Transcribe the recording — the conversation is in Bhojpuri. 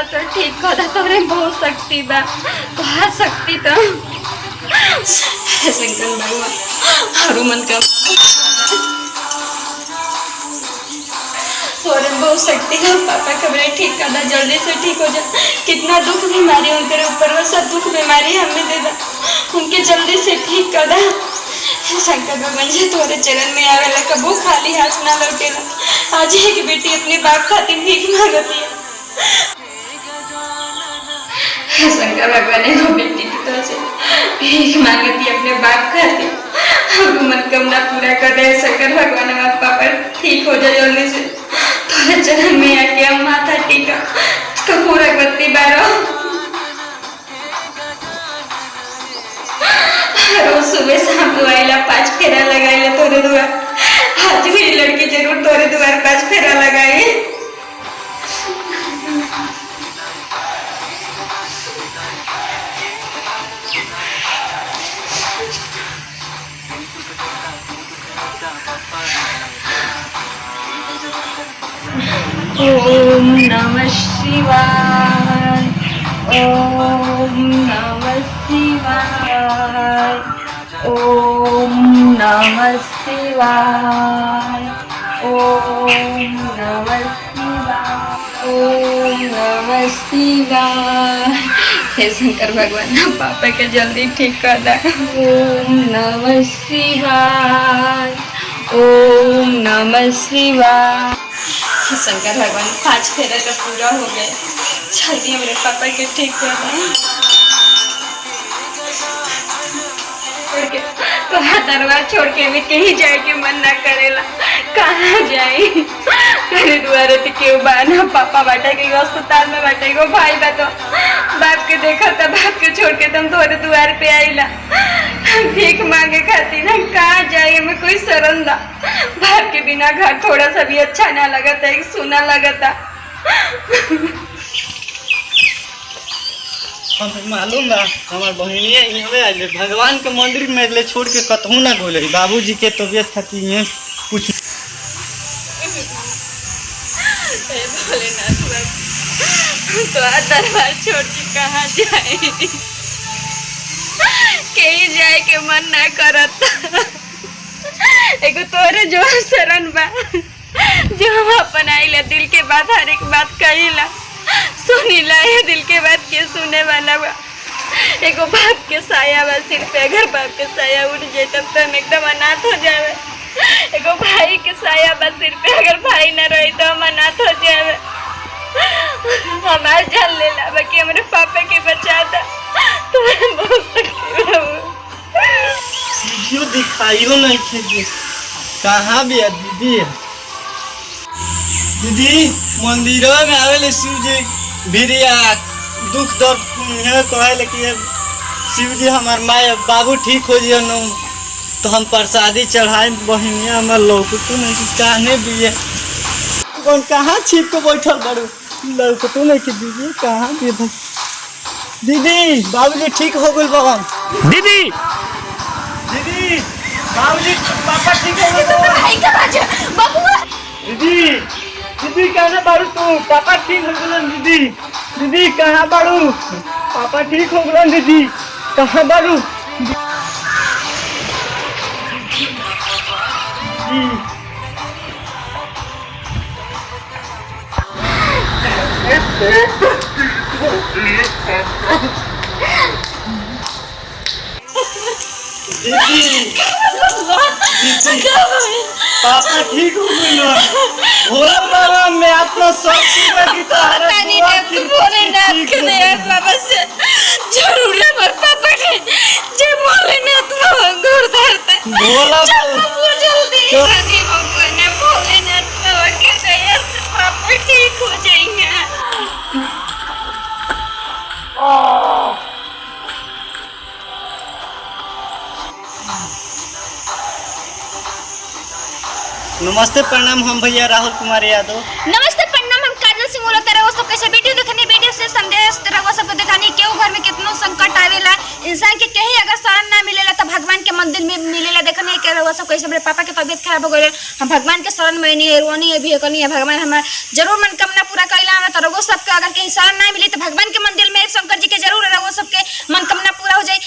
तो ठीक होता तोरे बहुत शक्ति बा तोहार शक्ति तो शंकर भगवान हनुमान का तोरे बहुत शक्ति है। पापा कबरे ठीक कर दा, जल्दी से ठीक हो जा। कितना दुख बीमारी उनके ऊपर, वो सब दुख बीमारी हमें दे दा, उनके जल्दी से ठीक कर दा। शंकर भगवान जी तोरे चरण में आवेला, कबो खाली हाथ ना लौटेला। आज एक बेटी अपने बाप खातिर भीख मांगती है। शंकर भगवान ने वो बेटी की तरह से भीख मांगती है अपने बाप खातिर, मनोकामना पूरा कर रहे। शंकर भगवान हमारे पापा ठीक हो जाए जल्दी से, तोरे चरण में आके हम माथा टीका कपूर अगरबत्ती बारो। रोज सुबह शाम तो आइला 5 फेरा लगाइला तोरे द्वार। आज भी लड़की जरूर तोरे द्वार 5 फेरा लगाई। ओम नमः शिवाय, ओम नमः शिवाय, ओम नमः शिवाय, ओम नमः शिवाय, ओम नमः शिवाय। हे शंकर भगवान पापा के जल्दी ठीक कर दा। ओम नमः शिवाय, ओम नमः शिवाय। शंकर भगवान 5 फेरा तो पूरा हो गए, जल्दी हमारे पापा के ठीक कर दें। तो दरबार छोड़ के भी कहीं जाए के मन ना करेला, कहाँ जाए। तेरे द्वारे तो क्यों बाना पापा बाटा के अस्पताल में बाटे गो भाई बा, तो बाप के देखा था, बाप के छोड़ के तुम थोड़े द्वार पे आईला भीख मांगे खाती ना। कहाँ जाए हमें कोई शरण दा, बाप के बिना घर थोड़ा सा भी अच्छा ना लगता, एक सुना लगता। मालूम बा हमार बहनिया इहवे आइले, भगवान के मंदिर में ले छोड़ के कतहू ना गोले। बाबूजी के तबीयत खातिर ये कुछ भोलेनाथ तो दरबार छोड़ के कहाँ जाए, कहीं जाए के मन ना करत। एगो तोरे जो शरण बा, जो हम अपन आइला दिल के बात हर एक बात कहिला सुनीला। ये दिल के बात के सुने वाला बा। एगो बाप के साया बा सिर पे, अगर बाप के साया उठ जाए तब तो हम एकदम अनाथ हो जाए। एगो भाई के साया बा सिर पे, अगर भाई न रहे तो हम अनाथ हो जाए। हमारे जान लेला बाकी हमारे पापा के बचा था तो बहुत वीडियो दिखाइयो नहीं थे। कहाँ भी है दीदी? दीदी मंदिरों में आवेले शिव जी भिरिया दुख दर्द कहे, लेकिन शिव जी हमार माए बाबू ठीक हो जाए न तो हम प्रसादी चढ़ाए। बहनिया हमार लौकतो नहीं कि कहने भी है कौन कहाँ छिप के बैठल बड़ो, लौकतो नहीं कि दीदी कहाँ भी है। दीदी बाबूजी ठीक हो गए बाबा। दीदी दीदी बाबूजी पापा ठीक हो गए। दीदी दीदी कहाँ बाड़ू तू? पापा ठीक हो गए। दीदी दीदी कहाँ बाड़ू? पापा ठीक हो गए। दीदी कहाँ बाड़ू? पापा ठीक हो गए। भोला मैं अपना सब भोलेनाथ के दया बाबा से जरूर हमारे पापा के जय भोलेनाथ गोर धरते भोला जल्दी भोलेनाथ बाबा के दया से पापा ठीक हो जाएंगे। नमस्ते प्रणाम, हम भैया राहुल कुमार यादव। नमस्ते प्रणाम, हम काजल सिंह बोलत रहे। वो सब कैसे वीडियो देखनी, वीडियो से संदेश तरह वो सब दिखानी। केहू घर में कितना संकट आवेला, इंसान के कहीं अगर शरण ना मिलेला तो भगवान के मंदिर में मिलेला। देखनी के वो सब कैसे मेरे पापा के तबीयत खराब हो गई, हम भगवान के शरण में नहीं रोनी है भी करनी है। भगवान हमारा जरूर मनोकामना पूरा कइला। हम तरह रघु सबके अगर कहीं शरण ना मिली तो भगवान के मंदिर में शंकर जी के जरूर रघु सबके मनोकामना पूरा हो जाए।